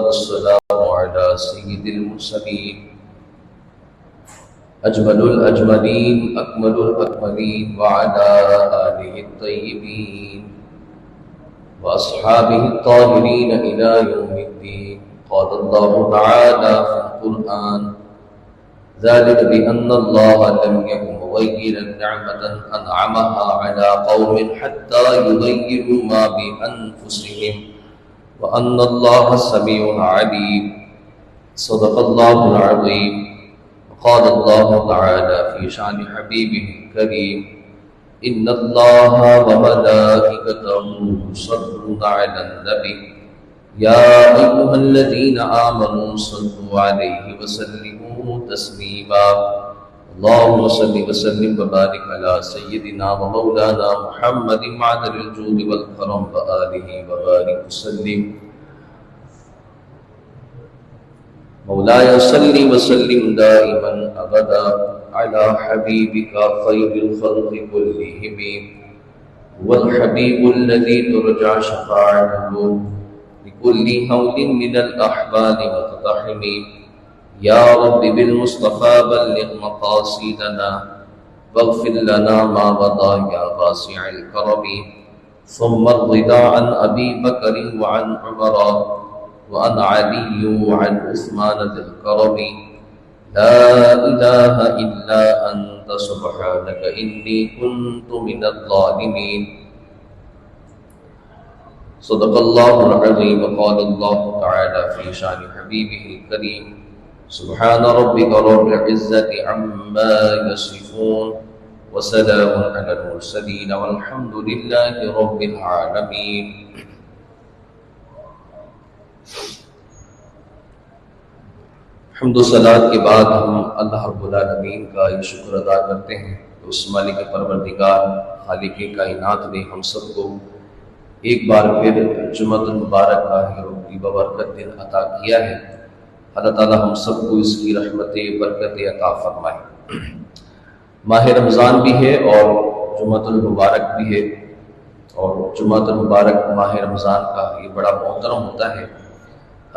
والسلام على سيد المرسلين أجمل الأجملين أكمل الأكملين وعلى آله الطيبين وأصحابه الطاهرين إلى يوم الدين. قال الله تعالى في القرآن: ذلك بأن الله لم يكن مغيرا نعمة أنعمها على قوم حتى يغيروا ما بأنفسهم وأن الله سميع عليم. صدق الله العظيم. وقال الله تعالى في شأن حبيبه الكريم: إن الله وملائكته يصلون على النبي يا أيها الذين آمنوا صلوا عليه وسلموا تسليما. اللهم صل وسلم وبارك على سيدنا ومولانا محمد معدن الجود والكرم وآله وبارك وسلم. مولاي صل وسلم دائما أبدا على حبيبك خير الخلق كلهم والحبيب الذي ترجى شفاعته لكل هول من الأحوال مقتحم. يا رب بالمصطفى بلغ مقاصدنا واغفر لنا ما مضى يا واسع الكرم. ثم الرضا عن أبي بكر وعن عمر وعن علي وعن عثمان ذي الكرم. لا إله إلا أنت سبحانك إني كنت من الظالمين. صدق الله العظيم. وقال الله تعالى في شأن حبيبه الكريم: سبحان ربك رب العزة عما يصفون وسلام على المرسلين والحمد لله رب العالمين. حمد و صلات کے بعد ہم اللہ رب العالمین کا یہ شکر ادا کرتے ہیں کہ اس مالک پروردگار خالق کائنات نے ہم سب کو ایک بار پھر جمعۃ المبارک کا ببرکت دن عطا کیا ہے. اللہ تعالیٰ ہم سب کو اس کی رحمت برکت عطا فرمائے. ماہ رمضان بھی ہے اور جمعۃ المبارک بھی ہے، اور جمعۃ المبارک ماہ رمضان کا یہ بڑا محترم ہوتا ہے.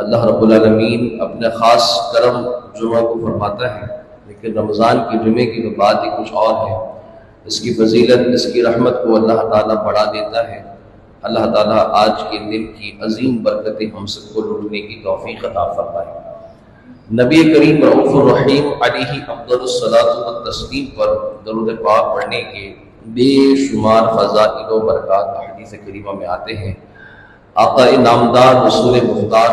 اللہ رب العالمین اپنے خاص کرم جمعہ کو فرماتا ہے، لیکن رمضان کی جمعے کی تو بات ہی کچھ اور ہے. اس کی فضیلت، اس کی رحمت کو اللہ تعالیٰ بڑھا دیتا ہے. اللہ تعالیٰ آج کے دن کی عظیم برکتیں ہم سب کو لوٹنے کی توفیق عطا فرمائے. نبی کریم رؤوف الرحیم علیہ افضل الصلاۃ والتسلیم پر درود پاک پڑھنے کے بے شمار فضائل و برکات حدیث کریمہ میں آتے ہیں. آقا نامدار رسول مختار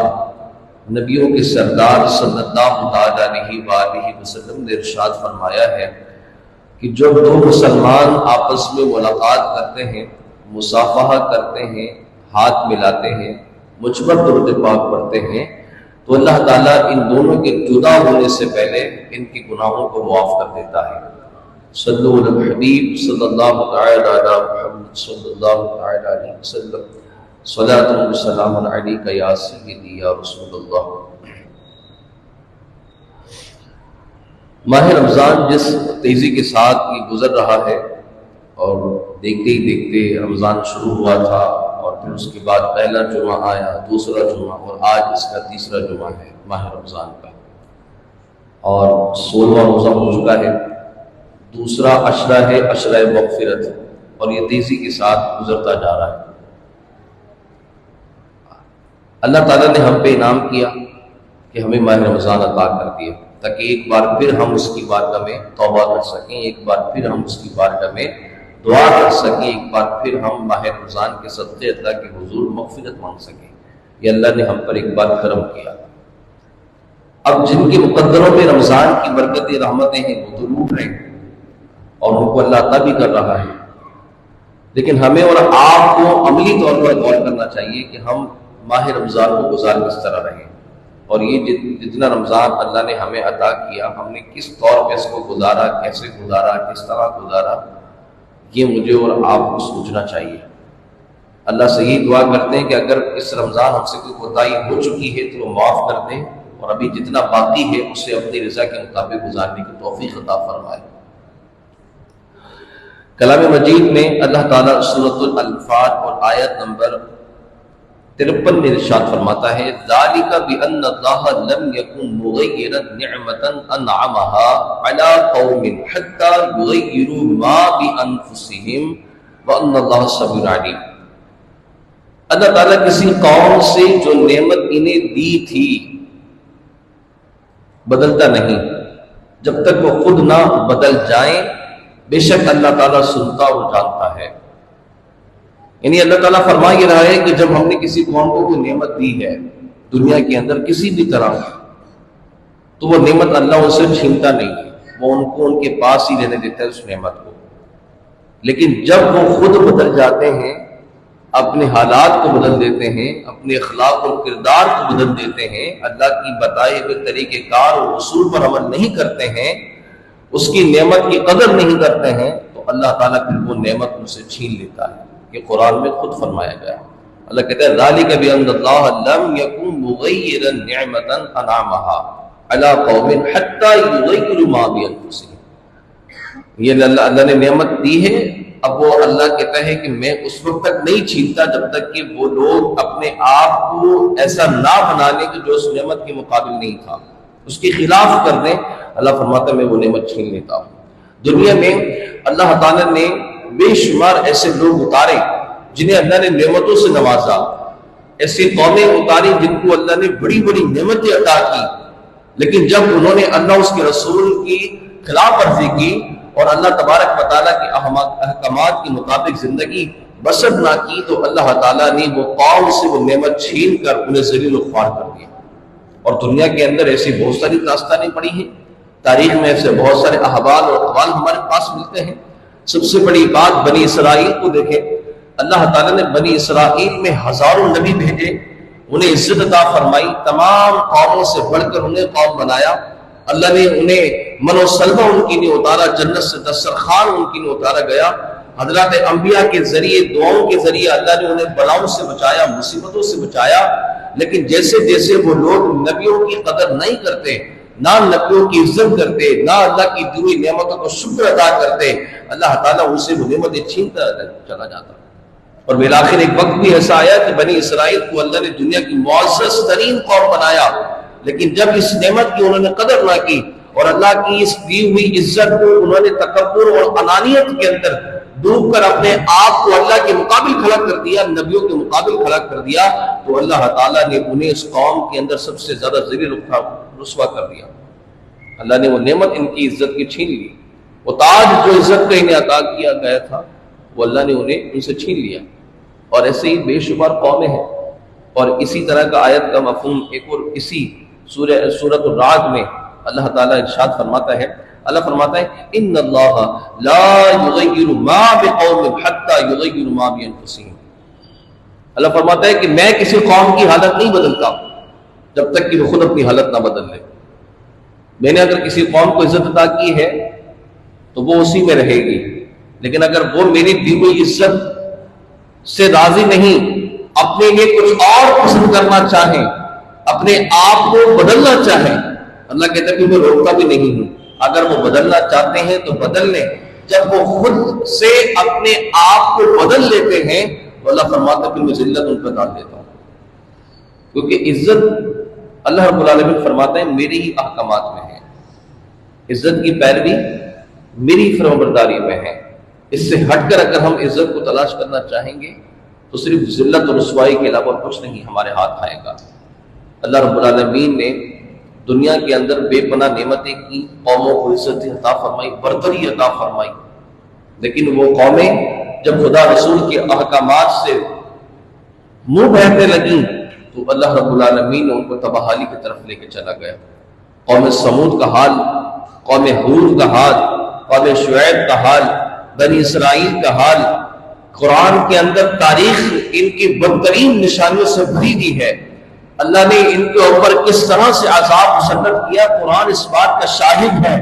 نبیوں کے سردار صلی اللہ علیہ وآلہ وسلم نے ارشاد فرمایا ہے کہ جب دو مسلمان آپس میں ملاقات کرتے ہیں، مصافحہ کرتے ہیں، ہاتھ ملاتے ہیں، مجھ پر درود پاک پڑھتے ہیں، تو اللہ تعالیٰ ان دونوں کے جدا ہونے سے پہلے ان کے گناہوں کو معاف کر دیتا ہے. صلو علی الحبیب صلی اللہ تعالی علی محمد صلی اللہ تعالی علیہ وسلم. صلاۃ و سلام علیک یا سیدی یا رسول اللہ. ماہ رمضان جس تیزی کے ساتھ یہ گزر رہا ہے، اور دیکھتے ہی دیکھتے رمضان شروع ہوا تھا، اور پھر اس کے بعد پہلا جمعہ آیا، دوسرا جمعہ، اور آج اس کا تیسرا جمعہ ہے ماہ رمضان کا، اور 16واں روزہ ہو چکا ہے. دوسرا عشرہ ہے، عشرہ مغفرت، اور یہ تیزی کے ساتھ گزرتا جا رہا ہے. اللہ تعالیٰ نے ہم پہ انعام کیا کہ ہمیں ماہ رمضان عطا کر دیا، تاکہ ایک بار پھر ہم اس کی بارگاہ میں توبہ کر سکیں، ایک بار پھر ہم اس کی بارگاہ میں دعا کر سکیں، ایک بار پھر ہم ماہ رمضان کے صدقے اللہ کے حضور مغفرت مانگ سکیں. یہ اللہ نے ہم پر ایک بار کرم کیا. اب جن کے مقدروں میں رمضان کی برکتیں رحمتیں ہیں وہ تو لوٹ رہے ہیں اور ان کو اللہ عطا بھی کر رہا ہے، لیکن ہمیں اور آپ کو عملی طور پر غور کرنا چاہیے کہ ہم ماہ رمضان کو گزار کس طرح رہے، اور یہ جتنا رمضان اللہ نے ہمیں عطا کیا ہم نے کس طور پہ اس کو گزارا، کیسے گزارا، کس طرح گزارا، یہ مجھے اور آپ کو سوچنا چاہیے. اللہ سے یہی دعا کرتے ہیں کہ اگر اس رمضان ہم سے کوئی کوتاہی ہو چکی ہے تو وہ معاف کر دیں، اور ابھی جتنا باقی ہے اسے اپنی رضا کے مطابق گزارنے کی توفیق عطا فرمائے. کلام مجید میں اللہ تعالیٰ سورۃ الانفال اور آیت نمبر 53 میں ارشاد فرماتا ہے ذالک بان اللہ لم یکن مغیرا نعمۃ انعمها علی قوم حتی یغیروا ما بانفسهم وان اللہ سمیع علیم۔ اللہ تعالیٰ کسی قوم سے جو نعمت انہیں دی تھی بدلتا نہیں جب تک وہ خود نہ بدل جائیں، بے شک اللہ تعالیٰ سنتا اور جانتا ہے۔ یعنی اللہ تعالیٰ فرما یہ رہا ہے کہ جب ہم نے کسی قوم کو کوئی نعمت دی ہے دنیا کے اندر کسی بھی طرح، تو وہ نعمت اللہ ان سے چھینتا نہیں ہے، وہ ان کو ان کے پاس ہی رہنے دیتا ہے اس نعمت کو۔ لیکن جب وہ خود بدل جاتے ہیں، اپنے حالات کو بدل دیتے ہیں، اپنے اخلاق اور کردار کو بدل دیتے ہیں، اللہ کی بتائے ہوئے طریقہ کار اور اصول پر عمل نہیں کرتے ہیں، اس کی نعمت کی قدر نہیں کرتے ہیں، تو اللہ تعالیٰ پھر وہ نعمت ان سے چھین لیتا ہے۔ یہ قرآن میں خود فرمایا گیا ہے۔ اللہ کہتا ہے ذالک بان اللہ لم یکن مغیرا نعمۃ انعمها علی قوم حتی یغیروا ما بانفسهم۔ یہ اللہ نے نعمت دی ہے، اب وہ اللہ کہتا ہے کہ میں اس وقت تک نہیں چھینتا جب تک کہ وہ لوگ اپنے آپ کو ایسا نہ بنا لیں کہ جو اس نعمت کے مقابل نہیں تھا، اس کے خلاف کر دیں۔ اللہ فرماتا ہے میں وہ نعمت چھین لیتا ہوں۔ دنیا میں اللہ تعالیٰ نے بے شمار ایسے لوگ اتارے جنہیں اللہ نے نعمتوں سے نوازا، ایسی قومیں اتاری جن کو اللہ نے بڑی بڑی نعمتیں عطا کی، لیکن جب انہوں نے اللہ اس کے رسول کی خلاف ورزی کی اور اللہ تبارک و تعالیٰ کے احکامات کے مطابق زندگی بسر نہ کی، تو اللہ تعالیٰ نے وہ قوم سے وہ نعمت چھین کر انہیں ذلیل و خوار کر دیا۔ اور دنیا کے اندر ایسی بہت ساری داستانیں پڑی ہیں، تاریخ میں ایسے بہت سارے احوال اور احوال ہمارے پاس ملتے ہیں۔ سب سے بڑی بات بنی اسرائیل کو دیکھیں، اللہ تعالیٰ نے بنی اسرائیل میں ہزاروں نبی بھیجے، انہیں عزت عطا فرمائی، تمام قوموں سے بڑھ کر انہیں قوم بنایا۔ اللہ نے انہیں من و سلمہ ان کی نہیں اتارا، جنت سے دسترخوان ان کی نہیں اتارا گیا۔ حضرات انبیاء کے ذریعے، دعاؤں کے ذریعے اللہ نے انہیں بلاؤں سے بچایا، مصیبتوں سے بچایا۔ لیکن جیسے جیسے وہ لوگ نبیوں کی قدر نہیں کرتے، نہ نبیوں کی عزت کرتے، نہ اللہ کی دی ہوئی نعمتوں کو شکر ادا کرتے، اللہ تعالیٰ ان سے وہ نعمتیں چھینتا چلا جاتا۔ اور بالآخر ایک وقت بھی ایسا آیا کہ بنی اسرائیل کو اللہ نے دنیا کی معزز ترین قوم بنایا، لیکن جب اس نعمت کی انہوں نے قدر نہ کی اور اللہ کی اس دی ہوئی عزت کو انہوں نے تکبر اور انانیت کے اندر ڈوب کر اپنے آپ کو اللہ کے مقابل کھڑا کر دیا، نبیوں کے مقابل کھڑا کر دیا، تو اللہ تعالیٰ نے انہیں اس قوم کے اندر سب سے زیادہ ذلیل رسوا کر دیا۔ اللہ نے وہ نعمت ان کی عزت کی چھین لی، وہ تاج جو عزت کا انہیں عطا کیا گیا تھا وہ اللہ نے انہیں ان سے چھین لیا۔ اور ایسے ہی بے شمار قومیں ہیں، اور اسی طرح کا آیت کا مفہوم ایک اور اسی سورۃ الرعد میں اللہ تعالیٰ ارشاد فرماتا ہے، اللہ فرماتا ہے ان اللہ لا یغیر ما بقوم حتی یغیروا ما بانفسهم۔ اللہ فرماتا ہے کہ میں کسی قوم کی حالت نہیں بدلتا جب تک کہ وہ خود اپنی حالت نہ بدل لے۔ میں نے اگر کسی قوم کو عزت عطا کی ہے تو وہ اسی میں رہے گی، لیکن اگر وہ میری دی ہوئی عزت سے راضی نہیں، اپنے لیے کچھ اور پسند کرنا چاہیں، اپنے آپ کو بدلنا چاہیں، اللہ کہتا ہے کہ میں روکتا بھی نہیں ہوں۔ اگر وہ بدلنا چاہتے ہیں تو بدل لیں، جب وہ خود سے اپنے آپ کو بدل لیتے ہیں تو اللہ فرماتا ہے پھر میں ذلت ان پر ڈال دیتا ہوں، کیونکہ عزت اللہ رب العالمین فرماتا ہے میرے ہی احکامات میں ہے، عزت کی پیروی میری فرمانبرداری میں ہے۔ اس سے ہٹ کر اگر ہم عزت کو تلاش کرنا چاہیں گے تو صرف ذلت اور رسوائی کے علاوہ کچھ نہیں ہمارے ہاتھ آئے گا۔ اللہ رب العالمین نے دنیا کے اندر بے پناہ نعمتیں کی، قوموں کو عزت عطا فرمائی، برتری عطا فرمائی، لیکن وہ قومیں جب خدا رسول کے احکامات سے منہ پھیرنے لگیں تو اللہ رب العالمین نے ان کو تباہی کی طرف لے کے چلا گیا۔ قوم سمود کا حال، قوم ہود کا حال، قوم شعیب کا حال، بنی اسرائیل کا حال، قرآن کے اندر تاریخ ان کی بدترین نشانیوں سے بھری ہوئی ہے۔ اللہ نے ان کے اوپر کس طرح سے عذاب مسلط کیا، قرآن اس بات کا شاہد ہے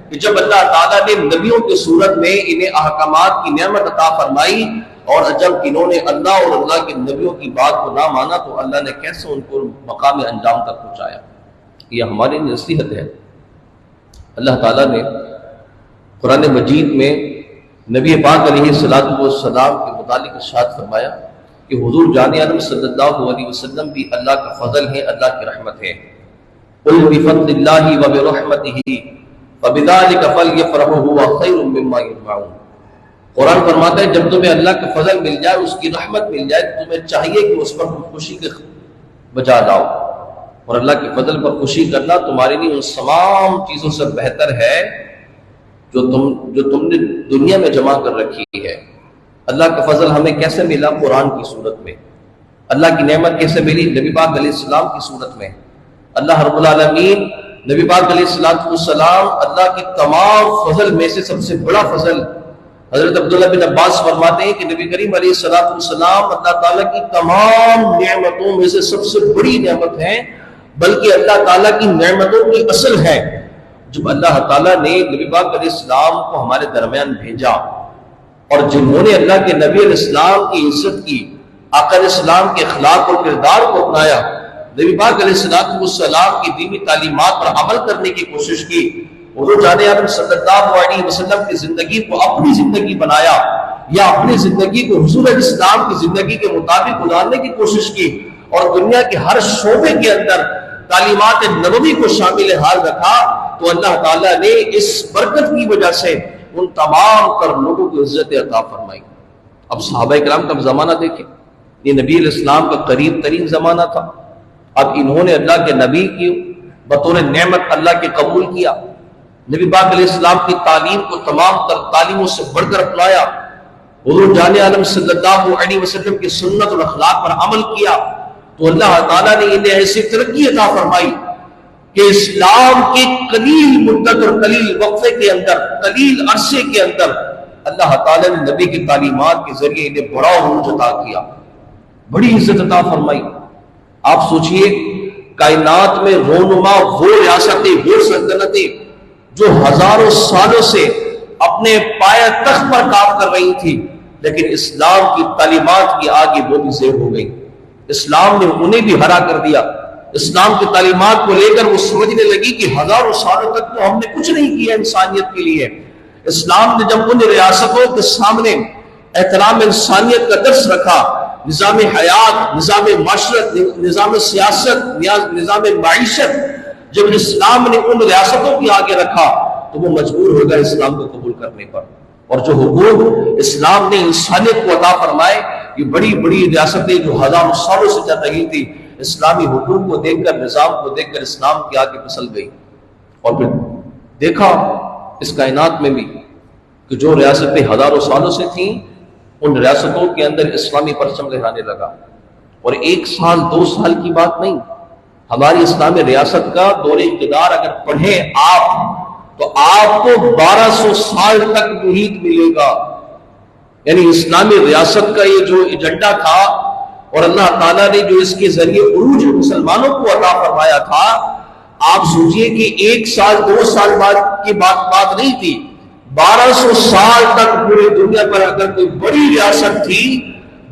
کہ جب اللہ تعالیٰ نے نبیوں کی صورت میں انہیں احکامات کی نعمت عطا فرمائی اور جب انہوں نے اللہ اور اللہ کے نبیوں کی بات کو نہ مانا تو اللہ نے کیسے ان کو مقام انجام تک پہنچایا۔ یہ ہماری نصیحت ہے۔ اللہ تعالیٰ نے قرآن مجید میں نبی پاک علیہ الصلوۃ والسلام کے متعلق ارشاد فرمایا کہ حضور جان عالم صلی اللہ علیہ وسلم بھی اللہ کا فضل ہے، اللہ کی رحمت ہے۔ قل بفضل اللہ وبرحمتہ فبذلک فلیفرحوا هو خیر مما یجمعون۔ قرآن فرماتا ہے جب تمہیں اللہ کا فضل مل جائے، اس کی رحمت مل جائے، تو تمہیں چاہیے کہ اس پر خوشی کے بجا لاؤ، اور اللہ کے فضل پر خوشی کرنا تمہارے لیے ان تمام چیزوں سے بہتر ہے جو تم نے دنیا میں جمع کر رکھی ہے۔ اللہ کا فضل ہمیں کیسے ملا؟ قرآن کی صورت میں۔ اللہ کی نعمت کیسے ملی؟ نبی پاک علیہ السلام کی صورت میں۔ اللہ رب العالمین نبی پاک علیہ السلام اللہ کی تمام فضل میں سے سب سے بڑا فضل، حضرت عبداللہ بن عباس فرماتے ہیں کہ نبی کریم علیہ السلام اللہ تعالیٰ کی تمام نعمتوں میں سے سب سے بڑی نعمت ہے، بلکہ اللہ تعالیٰ کی نعمتوں کی اصل ہے۔ جب اللہ تعالیٰ نے نبی پاک علیہ السلام کو ہمارے درمیان بھیجا، اور جنہوں نے اللہ کے نبی علیہ السلام کی عزت کی، آقا علیہ السلام کے اخلاق اور کردار کو اپنایا، نبی پاک علیہ السلام کی دینی تعلیمات پر عمل کرنے کی کوشش کی، حضور جان عالم صلی اللہ علیہ وسلم کی زندگی کو اپنی زندگی بنایا، یا اپنی زندگی کو حضور علیہ السلام کی زندگی کے مطابق گزارنے کی کوشش کی، اور دنیا کے ہر شعبے کے اندر تعلیمات نبوی کو شامل حال رکھا، تو اللہ تعالیٰ نے اس برکت کی وجہ سے ان تمام تر لوگوں کو عزت عطا فرمائی۔ اب صحابہ کرام کا زمانہ دیکھیں، یہ نبی علیہ السلام کا قریب ترین زمانہ تھا۔ اب انہوں نے اللہ کے نبی کی بطور نعمت اللہ کے قبول کیا، نبی پاک علیہ السلام کی تعلیم کو تمام تر تعلیموں سے بڑھ کر اپنایا، حضور جان عالم صلی اللہ علیہ وسلم کی سنت اور اخلاق پر عمل کیا، تو اللہ تعالیٰ نے انہیں ایسی ترقی عطا فرمائی کہ اسلام کے قلیل مدت اور قلیل وقفے کے اندر، قلیل عرصے کے اندر، اللہ تعالیٰ نے نبی کی تعلیمات کے ذریعے انہیں بڑا عروج عطا کیا، بڑی عزت عطا فرمائی۔ آپ سوچئے کائنات میں رونما وہ ریاستیں، وہ سلطنتیں جو ہزاروں سالوں سے اپنے پایہ تخت پر کام کر رہی تھی، لیکن اسلام کی تعلیمات کی آگے وہ بھی زیر ہو گئی، اسلام نے انہیں بھی ہرا کر دیا۔ اسلام کی تعلیمات کو لے کر وہ سمجھنے لگی کہ ہزاروں سالوں تک تو ہم نے کچھ نہیں کیا انسانیت کے لیے۔ اسلام نے جب ان ریاستوں کے سامنے احترام انسانیت کا درس رکھا، نظام حیات، نظام معاشرت، نظام سیاست، نظام معیشت، جب اسلام نے ان ریاستوں کی آگے رکھا تو وہ مجبور ہو گئے اسلام کو قبول کرنے پر، اور جو حقوق اسلام نے انسانیت کو عطا فرمائے، یہ بڑی بڑی ریاستیں جو ہزاروں سالوں سے چل رہی تھی، اسلامی حقوق کو دیکھ کر، نظام کو دیکھ کر اسلام کے آگے پھسل گئی۔ اور پھر دیکھا اس کائنات میں بھی کہ جو ریاستیں ہزاروں سالوں سے تھیں، ان ریاستوں کے اندر اسلامی پرچم لہرانے لگا، اور ایک سال دو سال کی بات نہیں، ہماری اسلامی ریاست کا دور اقتدار اگر پڑھیں آپ تو آپ کو 1200 سال تک محیط ملے گا۔ یعنی اسلامی ریاست کا یہ جو ایجنڈا تھا، اور اللہ تعالیٰ نے جو اس کے ذریعے عروج مسلمانوں کو عطا فرمایا تھا، آپ سوچئے کہ ایک سال دو سال بعد کی بات نہیں تھی، 1200 سال تک پوری دنیا پر اگر کوئی بڑی ریاست تھی،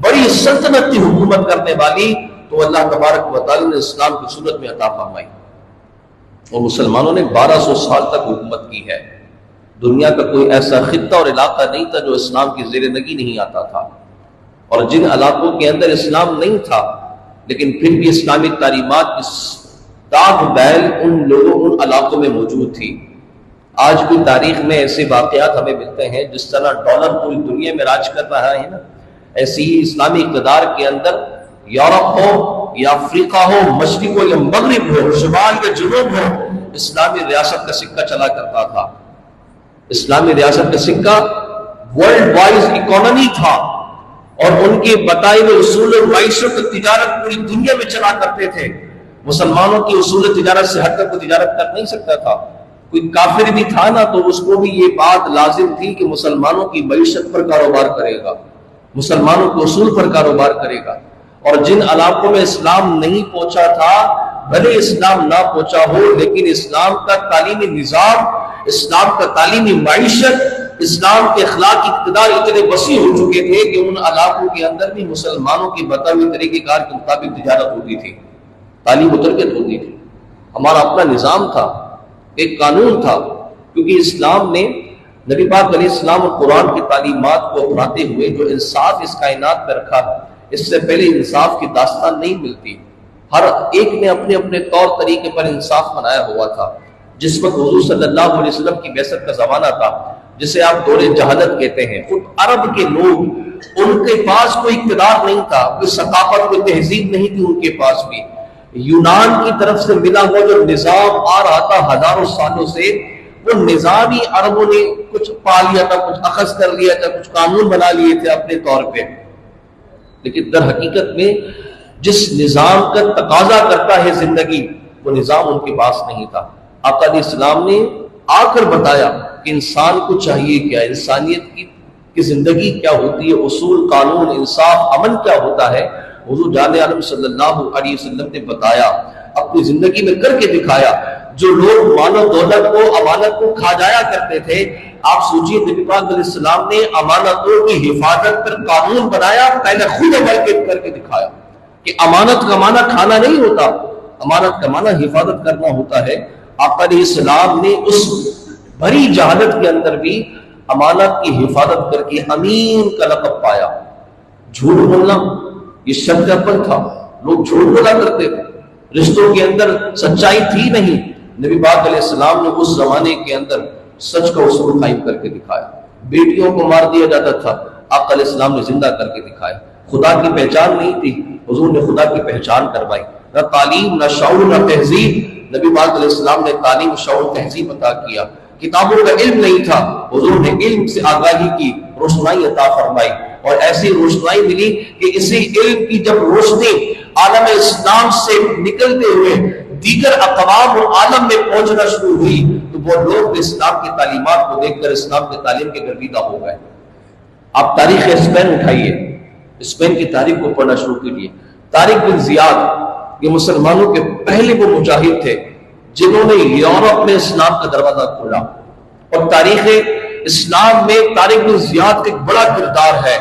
بڑی سلطنت کی حکومت کرنے والی، تو اللہ تبارک و تعالیٰ نے اسلام کی صورت میں عطا فرمائی، اور مسلمانوں نے 1200 سال تک حکومت کی ہے۔ دنیا کا کوئی ایسا خطہ اور علاقہ نہیں تھا جو اسلام کی زیر نگی نہیں آتا تھا، اور جن علاقوں کے اندر اسلام نہیں تھا لیکن پھر بھی اسلامی تعلیمات کی داغ بیل ان لوگوں، ان علاقوں میں موجود تھی۔ آج بھی تاریخ میں ایسے واقعات ہمیں ملتے ہیں، جس طرح ڈالر پوری دنیا میں راج کر رہا ہے نا، ایسی ہی اسلامی اقتدار کے اندر یورپ ہو یا افریقہ ہو، مشرق ہو یا مغرب ہو، شمال یا جنوب ہو، اسلامی ریاست کا سکہ چلا کرتا تھا۔ اسلامی ریاست کا سکہ ورلڈ وائز اکانومی تھا، اور ان کے بتائے ہوئے اصول اور معیشت اور تجارت پوری دنیا میں چلا کرتے تھے۔ مسلمانوں کی اصول تجارت سے ہٹ کر کوئی تجارت کر نہیں سکتا تھا۔ کوئی کافر بھی تھا نا تو اس کو بھی یہ بات لازم تھی کہ مسلمانوں کی معیشت پر کاروبار کرے گا، مسلمانوں کے اصول پر کاروبار کرے گا۔ اور جن علاقوں میں اسلام نہیں پہنچا تھا، بھلے اسلام نہ پہنچا ہو، لیکن اسلام کا تعلیمی نظام، اسلام کا تعلیمی معیشت، اسلام کے اخلاقی اقتدار اتنے وسیع ہو چکے تھے کہ ان علاقوں کے اندر بھی مسلمانوں کی بتائے ہوئے طریقہ کار کے مطابق تجارت ہوتی تھی، تعلیم و تربیت ہوتی تھی۔ ہمارا اپنا نظام تھا، ایک قانون تھا، کیونکہ اسلام نے نبی پاک علیہ السلام اور قرآن کی تعلیمات کو اپناتے ہوئے جو انصاف اس کائنات میں رکھا، اس سے پہلے انصاف کی داستان نہیں ملتی. ہر ایک نے اپنے اپنے طور طریقے پر انصاف بنایا ہوا تھا. جس وقت حضور صلی اللہ علیہ وسلم کی بعثت کا زمانہ تھا، جسے آپ دور جہالت کہتے ہیں، خود عرب کے لوگ، ان کے پاس کوئی اقتدار نہیں تھا، کوئی ثقافت، کوئی تہذیب نہیں تھی ان کے پاس بھی. یونان کی طرف سے ملا ہوا جو نظام آ رہا تھا ہزاروں سالوں سے، وہ نظام ہی عربوں نے کچھ پا لیا تھا، کچھ اخذ کر لیا تھا، کچھ قانون بنا لیے تھے اپنے طور پہ. لیکن در حقیقت میں جس نظام کا تقاضا کرتا ہے زندگی، وہ نظام ان کے پاس نہیں تھا. آقا علیہ السلام نے آ کر بتایا کہ انسان کو چاہیے کیا، انسانیت کی زندگی کیا ہوتی ہے، اصول، قانون، انصاف، امن کیا ہوتا ہے. حضور جان عالم صلی اللہ علیہ وسلم نے بتایا، اپنی زندگی میں کر کے دکھایا. جو لوگ مال و دولت کو، امانت کو کھا جایا کرتے تھے، آپ سوچئے نبی پاک علیہ السلام نے امانتوں کی حفاظت پر قانون بنایا، پہلے خود عمل کر کے دکھایا کہ امانت کا معنی کھانا نہیں ہوتا، امانت کا معنی حفاظت کرنا ہوتا ہے. آقا علیہ السلام نے اس بھری جہالت کے اندر بھی امانت کی حفاظت کر کے امین کا لقب پایا. جھوٹ بولنا یہ شرط پر تھا، لوگ جھوٹ بولا کرتے تھے، رشتوں کے اندر سچائی تھی نہیں. نبی پاک علیہ السلام نے اس زمانے کے اندر سچ کا اصول قائم کر کے دکھایا. بیٹیوں کو مار دیا جاتا تھا، آقا علیہ السلام نے زندہ کر کے دکھایا. خدا کی پہچان نہیں تھی، حضور نے خدا کی پہچان کروائی. نہ تعلیم، نہ شعور، نہ تہذیب، نبی پاک علیہ السلام نے تعلیم، شعور، تہذیب عطا کیا. کتابوں کا علم نہیں تھا، حضور نے علم سے آگاہی کی، روشنائی عطا فرمائی. اور ایسی روشنائی ملی کہ اسی علم کی جب روشنی عالم اسلام سے نکلتے ہوئے دیگر اقوام اور عالم میں پہنچنا شروع ہوئی، تو وہ لوگ اسلام کی تعلیمات کو دیکھ کر اسلام کی تعلیم کے گرویدہ ہو گئے. آپ تاریخ اسپین اٹھائیے، اسپین کی تاریخ کو پڑھنا شروع کیجیے. طارق بن زیاد، یہ مسلمانوں کے پہلے وہ مجاہد تھے جنہوں نے یورپ میں اسلام کا دروازہ کھولا. اور تاریخ اسلام میں طارق بن زیاد کا ایک بڑا کردار ہے.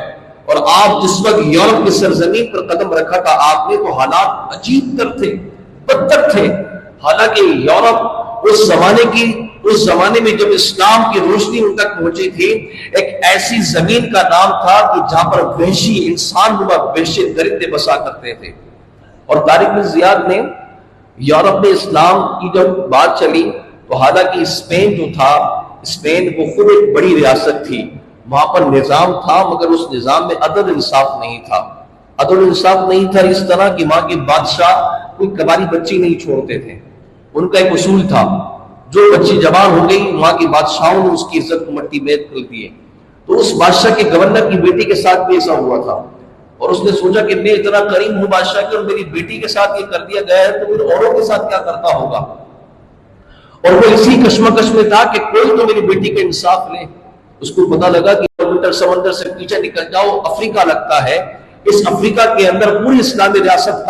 اور آپ جس وقت یورپ کی سرزمین پر قدم رکھا تھا، آپ نے تو حالات عجیب تر تھے، بدتر تھے. حالانکہ یورپ اس زمانے میں جب اسلام کی روشنی ان تک پہنچی تھی، ایک ایسی زمین کا نام تھا کہ جہاں پر وحشی انسان ہوا، وحشی درندے بسا کرتے تھے. اور طارق بن زیاد نے یورپ میں اسلام کی جب بات چلی، تو حالانکہ اسپین جو تھا، اسپین وہ خود ایک بڑی ریاست تھی، وہاں پر نظام تھا، مگر اس نظام میں عدل انصاف نہیں تھا. عدل انصاف نہیں تھا اس طرح کہ وہاں کے بادشاہ کوئی کباری بچی نہیں چھوڑتے تھے. ان کا ایک اصول تھا، جو بچی جوان ہو گئی، وہاں کے بادشاہوں نے اس کی عزت کو مٹی میں کر دیے. تو اس بادشاہ کے گورنر کی بیٹی کے ساتھ بھی ایسا ہوا تھا. اور اس نے سوچا کہ میں اتنا کریم ہوں بادشاہ کہ اور میری بیٹی کے ساتھ یہ کر دیا گیا ہے، تو پھر اوروں کے ساتھ کیا کرتا ہوگا. اور وہ اسی کشمکش میں تھا کہ کوئی تو میری بیٹی کا انصاف لے. اس کو پتا لگا کہ سمندر سے پیچھے نکل جاؤ، افریقہ لگتا ہے. اس افریقہ کے اندر پوری اسلامی ریاست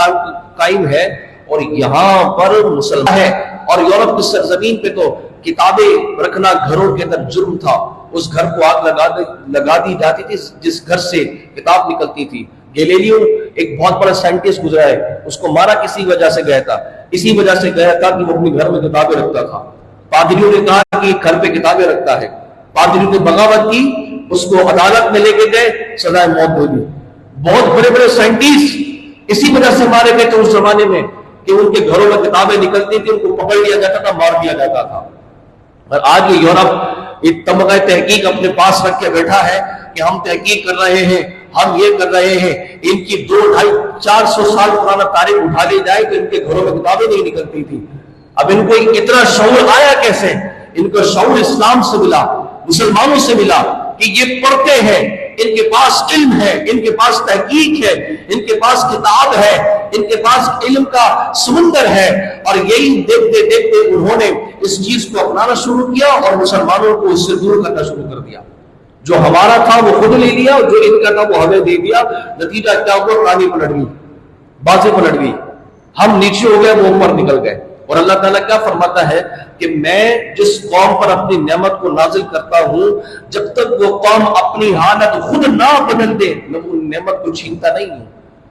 قائم ہے، اور یہاں پر مسلمان ہے. اور یورپ کی سرزمین پہ تو کتابیں رکھنا گھروں کے اندر جرم تھا. اس گھر کو آگ لگا دی جاتی تھی جس گھر سے کتاب نکلتی تھی. گیلیلیو ایک بہت بڑا سائنٹسٹ گزرا ہے، اس کو مارا کسی وجہ سے گیا تھا، اسی وجہ سے گیا تھا کہ وہ اپنے گھر میں کتابیں رکھتا تھا. پادریوں نے کہا کہ گھر پہ کتابیں رکھتا ہے، پادریوں نے بغاوت کی، اس کو عدالت میں لے کے گئے، سزائے موت دے دی. بہت بڑے بڑے سائنٹسٹ اسی وجہ سے مارے گئے تھے اس زمانے میں کہ ان کے گھروں میں کتابیں نکلتی تھی، ان کو پکڑ لیا جاتا تھا، مار دیا جاتا تھا. اور آج یہ یورپ ایک طبقہ تحقیق اپنے پاس رکھ کے بیٹھا ہے کہ ہم تحقیق کر رہے ہیں، ہم یہ کر رہے ہیں. ان کی 200-400 سال پرانا تاریخ اٹھا لی جائے تو ان کے گھروں میں کتابیں نہیں نکلتی تھی. اب ان کو اتنا شعور آیا کیسے؟ ان کو شعور اسلام سے ملا، مسلمانوں سے ملا کہ یہ پڑھتے ہیں، ان کے پاس علم ہے، ان کے پاس تحقیق ہے، ان کے پاس کتاب ہے، ان کے پاس علم کا سمندر ہے. اور یہی دیکھتے دیکھتے انہوں نے اس چیز کو اپنانا شروع کیا اور مسلمانوں کو اس سے دور کرنا شروع کر دیا. جو ہمارا تھا وہ خود لے لیا، جو ان کا تھا وہ ہمیں دے دیا. نتیجہ کیا ہوا؟ کہانی پلٹ گئی، بازی پلٹ گئی. ہم نیچے ہو گئے، وہ اوپر نکل گئے. اور اللہ تعالیٰ کیا فرماتا ہے کہ میں جس قوم پر اپنی نعمت کو نازل کرتا ہوں، جب تک وہ قوم اپنی حالت خود نہ بدل دے میں ان نعمت کو چھینتا نہیں ہوں.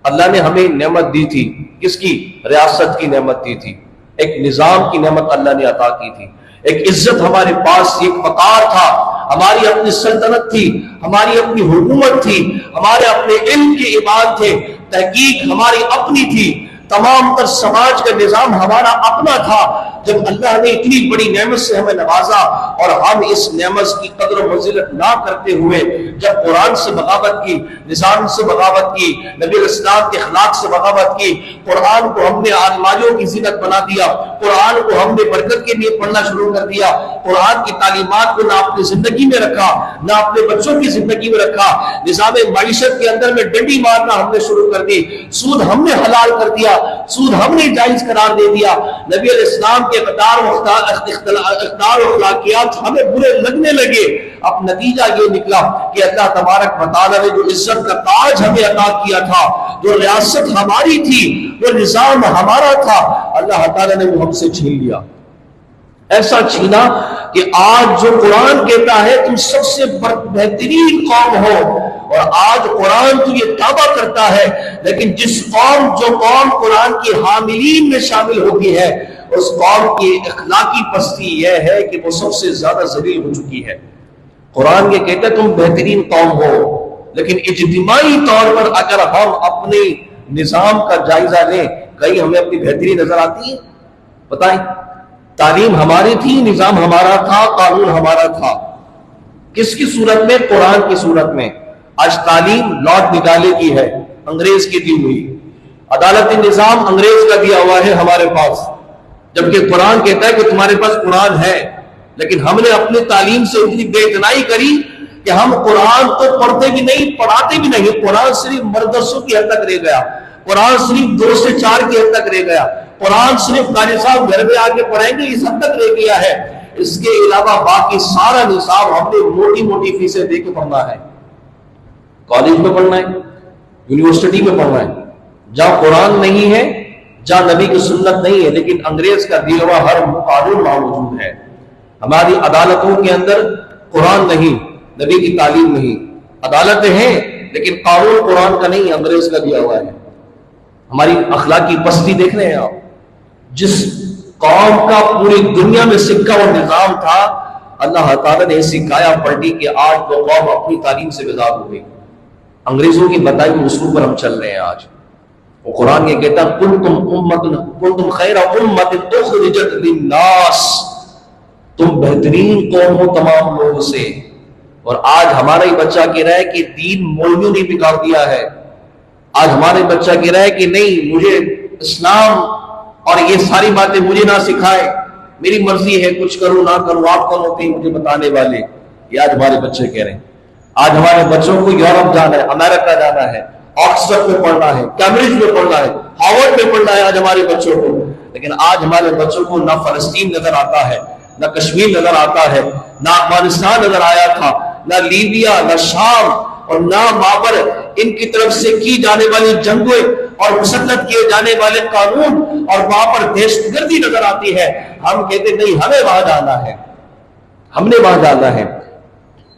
اللہ نے ہمیں نعمت دی تھی، کس کی؟ ریاست کی نعمت دی تھی، ایک نظام کی نعمت اللہ نے عطا کی تھی، ایک عزت ہمارے پاس، ایک وقار تھا. ہماری اپنی سلطنت تھی، ہماری اپنی حکومت تھی، ہمارے اپنے علم کے عباد تھے، تحقیق ہماری اپنی تھی، تمام تر سماج کا نظام ہمارا اپنا تھا۔ جب اللہ نے اتنی بڑی نعمت سے ہمیں نوازا اور ہم اس نعمت کی قدر و منزلت نہ کرتے ہوئے جب قرآن سے بغاوت کی، نظام سے بغاوت کی، نبی الاسلام کے اخلاق سے بغاوت کی، قرآن کو ہم نے آدمائیوں کی زینت بنا دیا، قرآن کو ہم نے برکت کے لیے پڑھنا شروع کر دیا، قرآن کی تعلیمات کو نہ اپنی زندگی میں رکھا نہ اپنے بچوں کی زندگی میں رکھا، نظام معیشت کے اندر میں ڈنڈی مارنا ہم نے شروع کر دی، سود ہم نے حلال کر دیا، سود ہم نے جائز قرار دے دیا، نبی علیہ السلام کے اقدار و اخلاقیات ہمیں برے لگنے لگے۔ اب نتیجہ یہ نکلا کہ اللہ تبارک و تعالیٰ نے جو عزت کا تاج ہمیں عطا کیا تھا، جو ریاست ہماری تھی، وہ نظام ہمارا تھا، اللہ تعالیٰ نے وہ ہم سے چھین لیا۔ ایسا چھینا کہ آج جو قرآن کہتا ہے تم سب سے بہترین قوم ہو، اور آج قرآن تو یہ دعویٰ کرتا ہے، لیکن جو قوم قرآن کی حاملین میں شامل ہوتی ہے اس قوم کی اخلاقی پستی یہ ہے کہ وہ سب سے زیادہ ذلیل ہو چکی ہے۔ قرآن یہ کہتا ہے تم بہترین قوم ہو، لیکن اجتماعی طور پر اگر ہم اپنے نظام کا جائزہ لیں، کہیں ہمیں اپنی بہتری نظر آتی ہے؟ بتائیں، تعلیم ہماری تھی، نظام ہمارا تھا، قانون ہمارا تھا، کس کی صورت میں؟ قرآن کی صورت میں۔ آج تعلیم لارڈ نگالے کی ہے، انگریز کی دی ہوئی، عدالتی نظام انگریز کا دیا ہوا ہے ہمارے پاس، جبکہ قرآن کہتا ہے کہ تمہارے پاس قرآن ہے، لیکن ہم نے اپنی تعلیم سے اتنی بے اتنائی کری کہ ہم قرآن تو پڑھتے بھی نہیں، پڑھاتے بھی نہیں، قرآن صرف مدرسوں کی حد تک رہ گیا، قرآن صرف 2 سے 4 کی حد تک رہ گیا، قرآن صرف قاری صاحب گھر میں آ کے پڑھائیں گے اس حد تک رہ گیا ہے۔ اس کے علاوہ باقی سارا نصاب ہم نے موٹی موٹی فیسیں دے کے پڑھنا ہے، کالج میں پڑھنا ہے، یونیورسٹی میں پڑھنا ہے، جہاں قرآن نہیں ہے، جہاں نبی کی سنت نہیں ہے، لیکن انگریز کا دیا ہوا ہر قانون موجود ہے۔ ہماری عدالتوں کے اندر قرآن نہیں، نبی کی تعلیم نہیں، عدالتیں ہیں لیکن قانون قرآن کا نہیں، انگریز کا دیا ہوا ہے۔ ہماری اخلاقی پستی دیکھ رہے ہیں آپ، جس قوم کا پوری دنیا میں سکہ اور نظام تھا، اللہ تعالیٰ نے ایسی کایا پلٹی کہ آج وہ قوم اپنی تعلیم سے بیزار ہو گئی، انگریزوں کی بتائی ہوئی اصول پر ہم چل رہے ہیں آج۔ وہ قرآن یہ کہتا ہے کنتم خیر امۃ اخرجت للناس، تم بہترین قوم ہو تمام لوگوں سے۔ اور آج ہمارا ہی بچہ کہہ رہا ہے کہ دین مولویوں نے بگاڑ دیا ہے، آج ہمارے بچہ کہہ رہا ہے کہ نہیں، مجھے اسلام اور یہ ساری باتیں مجھے نہ سکھائے، میری مرضی ہے، کچھ کروں نہ کروں، آپ کون ہوتے ہیں مجھے بتانے والے؟ یہ آج ہمارے بچے کہہ رہے ہیں۔ آج ہمارے بچوں کو یورپ جانا ہے، امریکہ جانا ہے، آکسفورڈ میں پڑھنا ہے، کیمبرج میں پڑھنا ہے، ہارورڈ میں پڑھنا ہے آج ہمارے بچوں کو، لیکن آج ہمارے بچوں کو نہ فلسطین نظر آتا ہے، نہ کشمیر نظر آتا ہے، نہ افغانستان نظر آیا تھا، نہ لیبیا، نہ شام، اور نہ مابر ان کی طرف سے کی جانے والی جنگیں اور مسلط کیے جانے والے قانون، اور وہاں پر دہشت گردی نظر آتی ہے۔ ہم کہتے نہیں، ہمیں وہاں جانا ہے، ہم نے وہاں جانا ہے۔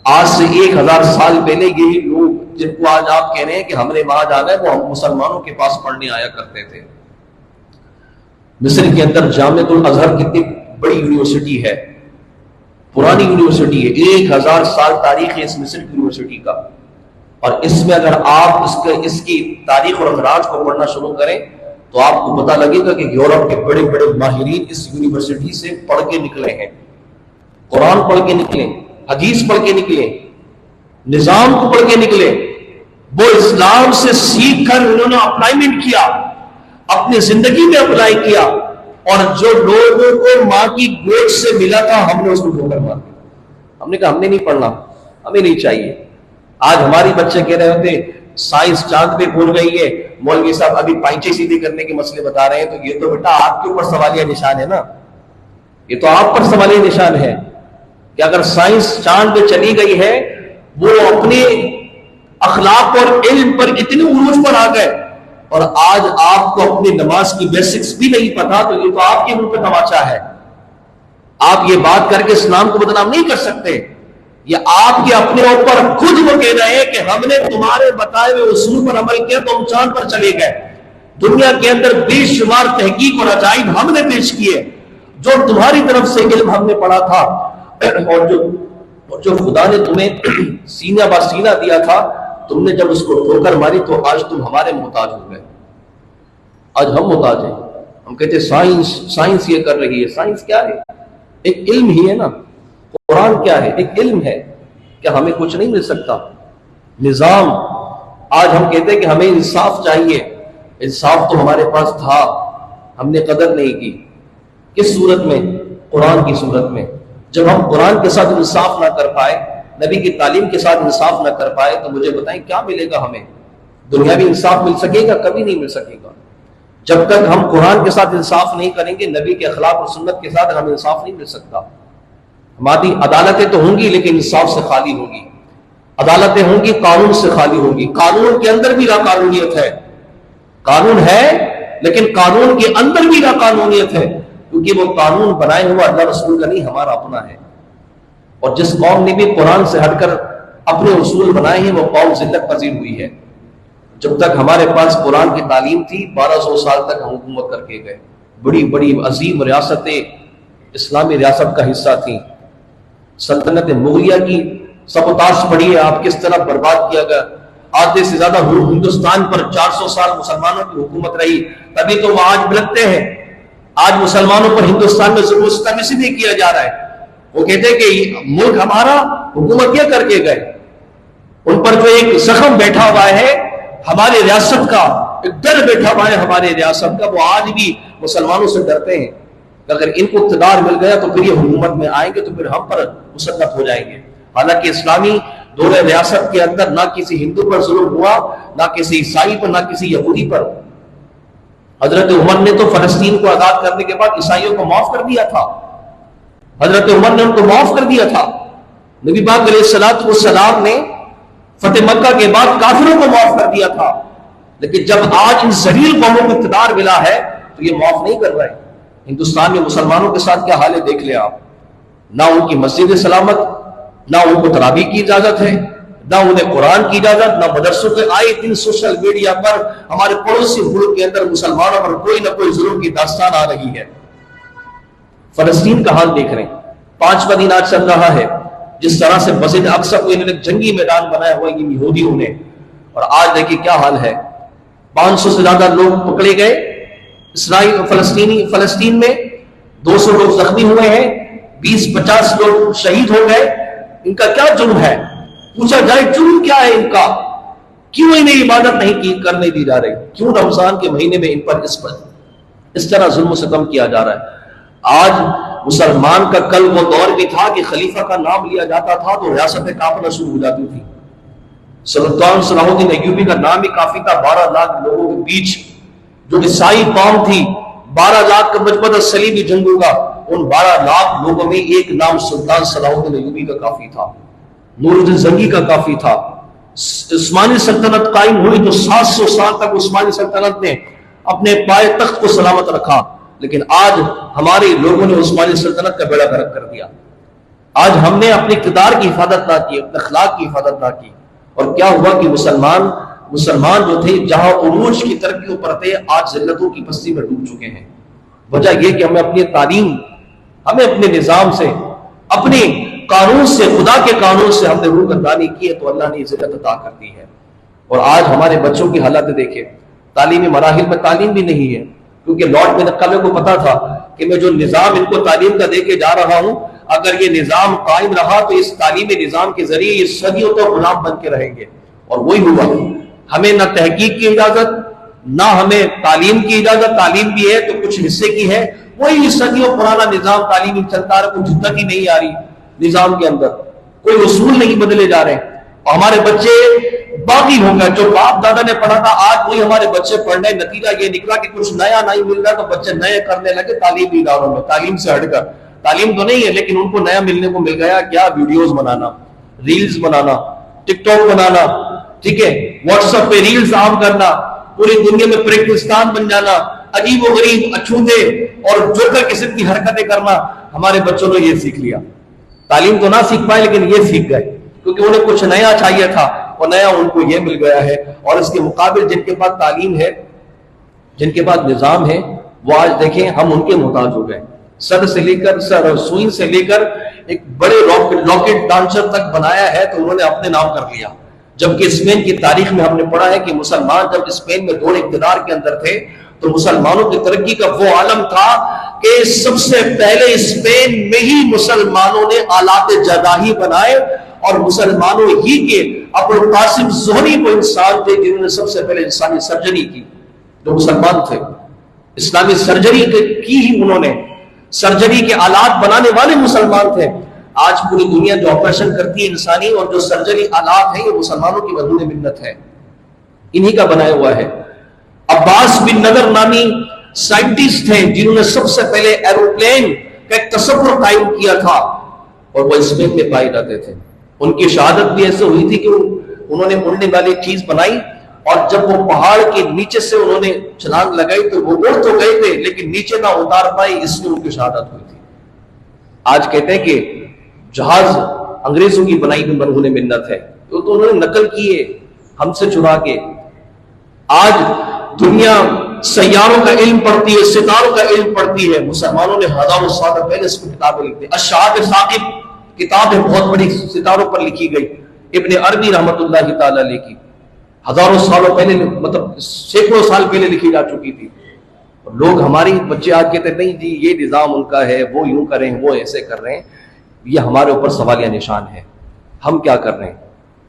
آج سے 1000 سال پہلے یہی لوگ جن کو آج آپ کہہ رہے ہیں کہ ہم نے وہاں جانا ہے، وہ ہم مسلمانوں کے پاس پڑھنے آیا کرتے تھے۔ مصر کے اندر جامعۃ الازہر کتنی بڑی یونیورسٹی ہے، پرانی یونیورسٹی ہے، 1000 سال تاریخ ہے اس مصر کی یونیورسٹی کا، اور اس میں اگر آپ اس کی تاریخ اور اخراج کو پڑھنا شروع کریں تو آپ کو پتہ لگے گا کہ یورپ کے بڑے بڑے ماہرین اس یونیورسٹی سے پڑھ کے نکلے ہیں، قرآن پڑھ کے نکلے، حدیث پڑھ کے نکلے، نظام کو پڑھ کے نکلے، وہ اسلام سے سیکھ کر انہوں نے اپلائمنٹ کیا، اپنی زندگی میں اپلائی کیا، اور جو لوگوں کو ماں کی گود سے ملا تھا ہم نے اس کو ٹھوکر مار دیا۔ ہم نے کہا ہم نے نہیں پڑھنا، ہمیں نہیں چاہیے۔ آج ہماری بچے کہہ رہے ہوتے سائنس چاند پہ پہنچ گئی ہے، مولوی صاحب ابھی پائچے سیدھے کرنے کے مسئلے بتا رہے ہیں، تو یہ تو بیٹا آپ کے اوپر سوالیہ نشان ہے نا، یہ تو آپ پر سوالیہ نشان ہے کہ اگر سائنس چاند پہ چلی گئی ہے، وہ اپنے اخلاق اور علم پر اتنے عروج پر آ گئے، اور آج آپ کو اپنی نماز کی بیسکس بھی نہیں پتا، تو یہ تو آپ کے منہ پہ تماچا ہے۔ آپ یہ بات کر کے اسلام کو بدنام نہیں کر سکتے، یہ آپ کے اپنے اوپر خود وہ کہہ رہے ہیں کہ ہم نے تمہارے بتائے ہوئے اصول پر عمل کیا تو ہم چاند پر چلے گئے۔ دنیا کے اندر بے شمار تحقیق اور عجائب ہم نے پیش کیے، جو تمہاری طرف سے علم ہم نے پڑھا تھا، اور جو اور جو خدا نے تمہیں سینہ بہ سینہ دیا تھا، تم نے جب اس کو ٹھوکر ماری تو آج تم ہمارے محتاج ہو گئے. آج ہم محتاج ہیں. ہم کہتے ہیں سائنس یہ کر رہی ہے. سائنس کیا ہے؟ ایک علم ہی ہے نا. قرآن کیا ہے؟ ایک علم ہے. کیا ہمیں کچھ نہیں مل سکتا؟ نظام. آج ہم کہتے ہیں کہ ہمیں انصاف چاہیے. انصاف تو ہمارے پاس تھا، ہم نے قدر نہیں کی. کس صورت میں؟ قرآن کی صورت میں. جب ہم قرآن کے ساتھ انصاف نہ کر پائے، نبی کی تعلیم کے ساتھ انصاف نہ کر پائے، تو مجھے بتائیں کیا ملے گا ہمیں؟ دنیاوی انصاف مل سکے گا؟ کبھی نہیں مل سکے گا. جب تک ہم قرآن کے ساتھ انصاف نہیں کریں گے، نبی کے اخلاق اور سنت کے ساتھ ہمیں انصاف نہیں مل سکتا. ہماری عدالتیں تو ہوں گی لیکن انصاف سے خالی ہوگی. عدالتیں ہوں گی قانون سے خالی ہوگی. قانون کے اندر بھی لاقانونیت ہے. قانون ہے لیکن قانون کے اندر بھی لاقانونیت ہے، کیونکہ وہ قانون بنائے ہوا اللہ رسول کا نہیں، ہمارا اپنا ہے. اور جس قوم نے بھی قرآن سے ہٹ کر اپنے اصول بنائے ہیں وہ قوم ذلت پذیر ہوئی ہے. جب تک ہمارے پاس قرآن کی تعلیم تھی، 1200 سال تک ہم حکومت کر کے گئے. بڑی بڑی عظیم ریاستیں اسلامی ریاست کا حصہ تھیں. سلطنت مغلیہ کی سبوتاش پڑھیے آپ، کس طرح برباد کیا گیا. آدھے سے زیادہ ہندوستان پر 400 سال مسلمانوں کی حکومت رہی، تبھی تو وہ آج بلکتے ہیں. آج مسلمانوں پر ہندوستان میں ظلم و ستم اسی لیے کیا جا رہا ہے. وہ کہتے ہیں کہ ملک ہمارا، حکومت کیا کر کے گئے. ان پر جو ایک زخم بیٹھا ہوا ہے ہماری ریاست کا، ایک ڈر بیٹھا ہوا ہے ہماری ریاست کا، وہ آج بھی مسلمانوں سے ڈرتے ہیں. اگر ان کو اقتدار مل گیا تو پھر یہ حکومت میں آئیں گے تو پھر ہم پر مسلط ہو جائیں گے. حالانکہ اسلامی دور ریاست کے اندر نہ کسی ہندو پر ظلم ہوا، نہ کسی عیسائی پر، نہ کسی یہودی پر. حضرت عمر نے تو فلسطین کو آزاد کرنے کے بعد عیسائیوں کو معاف کر دیا تھا. حضرت عمر نے ان کو معاف کر دیا تھا. نبی پاک علیہ الصلوۃ والسلام نے فتح مکہ کے بعد کافروں کو معاف کر دیا تھا. لیکن جب آج ان ذلیل قوموں کو اقتدار ملا ہے تو یہ معاف نہیں کر رہے. ہندوستان میں مسلمانوں کے ساتھ کیا حال ہے دیکھ لیں آپ. نہ ان کی مسجد سلامت، نہ ان کو تراویح کی اجازت ہے، نہ انہیں قرآن کی اجازت، نہ مدرسوں کے. آئے دن سوشل میڈیا پر ہمارے پڑوسی ملک کے اندر مسلمانوں پر کوئی نہ کوئی ظلم کی داستان آ رہی ہے. فلسطین کا حال دیکھ رہے ہیں، 5واں دن آج چل رہا ہے. جس طرح سے مسجد اقصی کو انہوں نے جنگی میدان بنایا ہوا ہے یہودیوں نے، اور آج دیکھیے کیا حال ہے. 500 سے زیادہ لوگ پکڑے گئے فلسطین میں، 200 لوگ زخمی ہوئے ہیں، 20-50 لوگ شہید ہو گئے. ان کا کیا جرم ہے؟ پوچھا جائے جرم کیا ہے ان کا؟ کیوں انہیں عبادت نہیں کرنے دی جا رہی؟ کیوں رمضان کے مہینے میں ان پر اس طرح ظلم و ستم کیا جا رہا ہے؟ آج مسلمان کا کل وہ دور بھی تھا کہ خلیفہ کا نام لیا جاتا تھا تو ریاستیں کانپنا شروع ہو جاتی تھی. سلطان صلاح الدین ایوبی کا نام بھی کافی تھا. 12 لاکھ لوگوں کے بیچ جو عیسائی قوم تھی، 12 لاکھ کا مجموعہ صلیبی جنگوں کا، ان 12 لاکھ لوگوں میں ایک نام سلطان صلاح الدین ایوبی کا کافی تھا، نور الدین زنگی کا کافی تھا. عثمانی سلطنت قائم ہوئی تو 700 سال تک عثمانی سلطنت نے اپنے پائے تخت کو سلامت رکھا. لیکن آج ہمارے لوگوں نے عثمانی سلطنت کا بیڑا غرق کر دیا. آج ہم نے اپنے اقتدار کی حفاظت نہ کی، اپنے اخلاق کی حفاظت نہ کی، اور کیا ہوا کہ مسلمان جو تھے جہاں عروج کی ترقیوں پر تھے، آج ذلتوں کی پستی میں ڈوب چکے ہیں. وجہ یہ کہ ہمیں اپنی تعلیم، ہمیں اپنے نظام سے، اپنے قانون سے، خدا کے قانون سے ہم نے روح گردانی کی ہے تو اللہ نے ذلت عطا کر دی ہے. اور آج ہمارے بچوں کی حالت دیکھیں، تعلیمی مراحل میں تعلیم بھی نہیں ہے. کیونکہ لارڈ مینکاوے کو پتا تھا کہ میں جو نظام ان کو تعلیم کا دے کے جا رہا ہوں، اگر یہ نظام قائم رہا تو اس تعلیمی نظام کے ذریعے یہ صدیوں تو غلام بن کے رہیں گے. اور وہی ہوا. ہمیں نہ تحقیق کی اجازت، نہ ہمیں تعلیم کی اجازت. تعلیم بھی ہے تو کچھ حصے کی ہے، وہی صدیوں پرانا نظام تعلیمی چلتا رہا. کوئی جدت ہی نہیں آ رہی نظام کے اندر، کوئی اصول نہیں بدلے جا رہے. اور ہمارے بچے باقی ہوں گے جو باپ دادا نے پڑھا تھا، آج وہی ہمارے بچے پڑھ رہے ہیں. نتیجہ یہ نکلا کہ کچھ نیا نہیں مل رہا تو بچے نئے کرنے لگے تعلیمی اداروں میں، تعلیم سے ہٹ کر. تعلیم تو نہیں ہے لیکن ان کو نیا ملنے کو مل گیا کیا؟ ویڈیوز بنانا، ریلز بنانا، ٹک ٹاک بنانا، ٹھیک ہے، واٹس ایپ پہ ریلز عام کرنا، پوری دنیا میں پریکٹسٹان بن جانا، عجیب و غریب اچھوتے اور جوکر قسم کی حرکتیں کرنا. ہمارے بچوں نے یہ سیکھ لیا. تعلیم تو نہ سیکھ پائے لیکن یہ سیکھ گئے، کیونکہ انہیں کچھ نیا چاہیے تھا اور نیا ان کو یہ مل گیا ہے. اور اس کے مقابل جن کے پاس تعلیم ہے، جن کے پاس نظام ہے، وہ آج دیکھیں ہم ان کے محتاج ہو گئے. سر سے لے کر سوئی سے لے کر ایک بڑے راکٹ لانچر تک بنایا ہے تو انہوں نے اپنے نام کر لیا، جبکہ اسپین کی تاریخ میں ہم نے پڑھا ہے کہ مسلمان جب اسپین میں دور اقتدار کے اندر تھے تو مسلمانوں کی ترقی کا وہ عالم تھا کہ سب سے پہلے اسپین میں ہی مسلمانوں نے آلات جراحی بنائے، اور مسلمانوں ہی کے ابو القاسم زہری وہ انسان تھے جنہوں نے سب سے پہلے انسانی سرجری کی، جو مسلمان تھے، اسلامی سرجری کی ہی انہوں نے، سرجری کے آلات بنانے والے مسلمان تھے۔ آج پوری دنیا جو آپریشن کرتی ہے انسانی اور جو سرجری آلات ہیں یہ مسلمانوں کی مضمون منت ہے، انہی کا بنایا ہوا ہے۔ عباس بن نگر نامی سائنٹسٹ ہیں جنہوں نے سب سے پہلے ایروپلین کا ایک تصور قائم کیا تھا، اور وہ اسپین میں پائے جاتے تھے۔ ان کی شہادت بھی ایسے ہوئی تھی کہ انہوں نے اڑنے والی چیز بنائی، اور جب وہ پہاڑ کے نیچے سے انہوں نے چھلانگ لگائی تو وہ اڑ تو گئے تھے لیکن نیچے نہ اتار پائی، اس لیے ان کی شہادت ہوئی تھی۔ آج کہتے ہیں کہ جہاز انگریزوں کی بنائی ہوئی مرہون منت ہے، تو انہوں نے نقل کی ہے ہم سے چرا کے۔ آج دنیا سیاروں کا علم پڑھتی ہے، ستاروں کا علم پڑھتی ہے، مسلمانوں نے ہزاروں سال پہلے اس کو کتابیں لکھی۔ الشہاب ثاقب کتاب ہے بہت بڑی، ستاروں پر لکھی گئی، ابن عربی رحمۃ اللہ تعالی علیہ کی، ہزاروں سالوں پہلے، مطلب سینکڑوں سال پہلے لکھی جا چکی تھی۔ اور لوگ، ہماری بچے آج کہتے ہیں نہیں جی یہ نظام ان کا ہے، وہ یوں کر رہے ہیں، وہ ایسے کر رہے ہیں، یہ ہمارے اوپر سوالیہ نشان ہے۔ ہم کیا کر رہے ہیں؟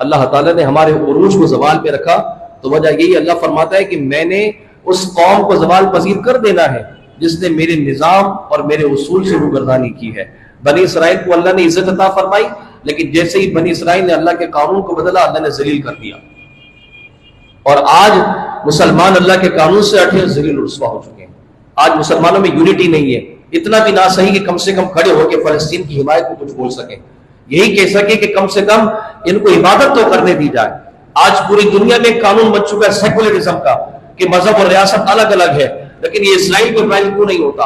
اللہ تعالیٰ نے ہمارے عروج کو زوال پہ رکھا تو وجہ یہی، اللہ فرماتا ہے کہ میں نے اس قوم کو زوال پذیر کر دینا ہے جس نے میرے نظام اور میرے اصول سے روگردانی کی ہے۔ بنی اسرائیل کو اللہ نے عزت عطا فرمائی، لیکن جیسے ہی بنی اسرائیل نے اللہ کے قانون کو بدلا، اللہ نے ذلیل کر دیا، اور آج مسلمان اللہ کے قانون سے ہٹے، ذلیل رسوا ہو چکے ہیں۔ آج مسلمانوں میں یونٹی نہیں ہے، اتنا بھی نہ صحیح کہ کم سے کم کھڑے ہو کے فلسطین کی حمایت کو کچھ بول سکیں، یہی کہہ سکے کہ کم سے کم ان کو عبادت تو کرنے دی جائے۔ آج پوری دنیا میں قانون بن چکا ہے سیکولرزم کا کہ مذہب اور ریاست الگ الگ ہے، لیکن یہ اسرائیل کو اپلائی کیوں نہیں ہوتا؟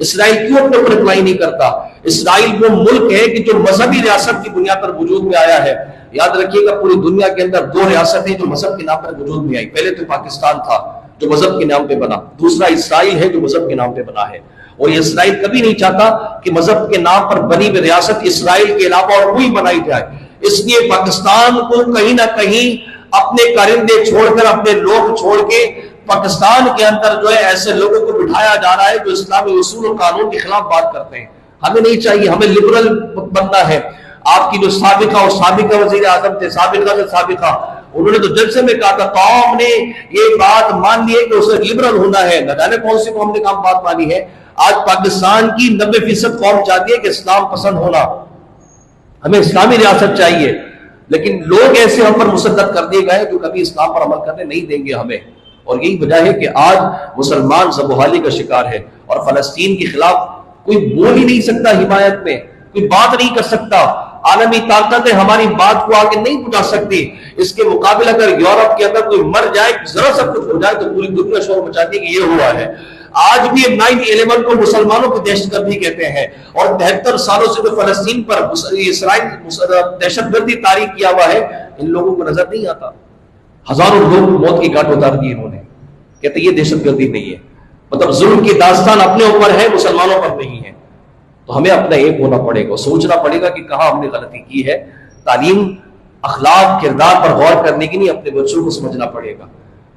اسرائیل کیوں اپنے اوپر اپلائی نہیں کرتا؟ اسرائیل وہ ملک ہے کہ جو مذہبی ریاست کی بنیاد پر وجود میں آیا ہے۔ یاد رکھیے گا پوری دنیا کے اندر دو ریاستیں جو مذہب کے نام پر وجود میں آئی، پہلے تو پاکستان تھا جو مذہب کے نام پہ بنا، دوسرا اسرائیل ہے جو مذہب کے نام پہ بنا ہے، اور یہ اسرائیل کبھی نہیں چاہتا کہ مذہب کے نام پر بنی ہوئی ریاست اسرائیل کے علاوہ اور کوئی بنائی جائے۔ اس لیے پاکستان کو کہیں نہ کہیں اپنے کارندے چھوڑ کر، اپنے لوگ چھوڑ کے پاکستان کے اندر جو ہے ایسے لوگوں کو بٹھایا جا رہا ہے جو اسلامی اصول اور قانون کے خلاف بات کرتے ہیں۔ ہمیں نہیں چاہیے، ہمیں لبرل بننا ہے۔ آپ کی جو سابقہ وزیر اعظم تھے، سابقہ انہوں نے تو جلسے میں کہا تھا قوم نے یہ بات مان لی ہے کہ اسے لبرل ہونا ہے، نہ جانے کون سی قوم نے کام بات مانی ہے۔ آج پاکستان کی 90% قوم چاہتی ہے کہ اسلام پسند ہونا، ہمیں اسلامی ریاست چاہیے، لیکن لوگ ایسے ہم پر مسلط کر دیے گئے جو کبھی اسلام پر عمل کرنے نہیں دیں گے ہمیں، اور یہی وجہ ہے کہ آج مسلمان زبحالی کا شکار ہے، اور فلسطین کے خلاف کوئی بول ہی نہیں سکتا، حمایت میں کوئی بات نہیں کر سکتا، عالمی طاقتیں ہماری بات کو آگے نہیں پہنچا سکتی۔ اس کے مقابل اگر یورپ کے اندر کوئی مر جائے، ذرا سا کچھ ہو جائے تو پوری دنیا شور مچاتی ہے کہ یہ ہوا ہے۔ آج بھی 9/11 کو مسلمانوں کو دہشت گردی کہتے ہیں، اور 73 سالوں سے جو فلسطین پر اسرائیل دہشت گردی طاری کیا ہوا ہے، ان لوگوں کو نظر نہیں آتا۔ ہزاروں لوگ موت کی گھاٹ اتار دی انہوں نے، کہتے یہ دہشت گردی نہیں ہے، مطلب ظلم کی داستان اپنے اوپر ہے، مسلمانوں پر نہیں ہے۔ تو ہمیں اپنا ایک ہونا پڑے گا، سوچنا پڑے گا کہ کہاں ہم نے غلطی کی ہے۔ تعلیم اخلاق کردار پر غور کرنے کی نہیں، اپنے بچوں کو سمجھنا پڑے گا،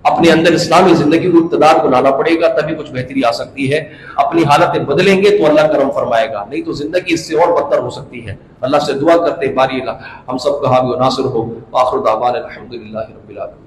اپنے اندر اسلامی زندگی کو اقتدار کو لانا پڑے گا، تبھی کچھ بہتری آ سکتی ہے۔ اپنی حالتیں بدلیں گے تو اللہ کرم فرمائے گا، نہیں تو زندگی اس سے اور بدتر ہو سکتی ہے۔ اللہ سے دعا کرتے باری اللہ ہم سب کا حامی و ناصر ہو۔ آخر دعوانا الحمدللہ رب العالمین۔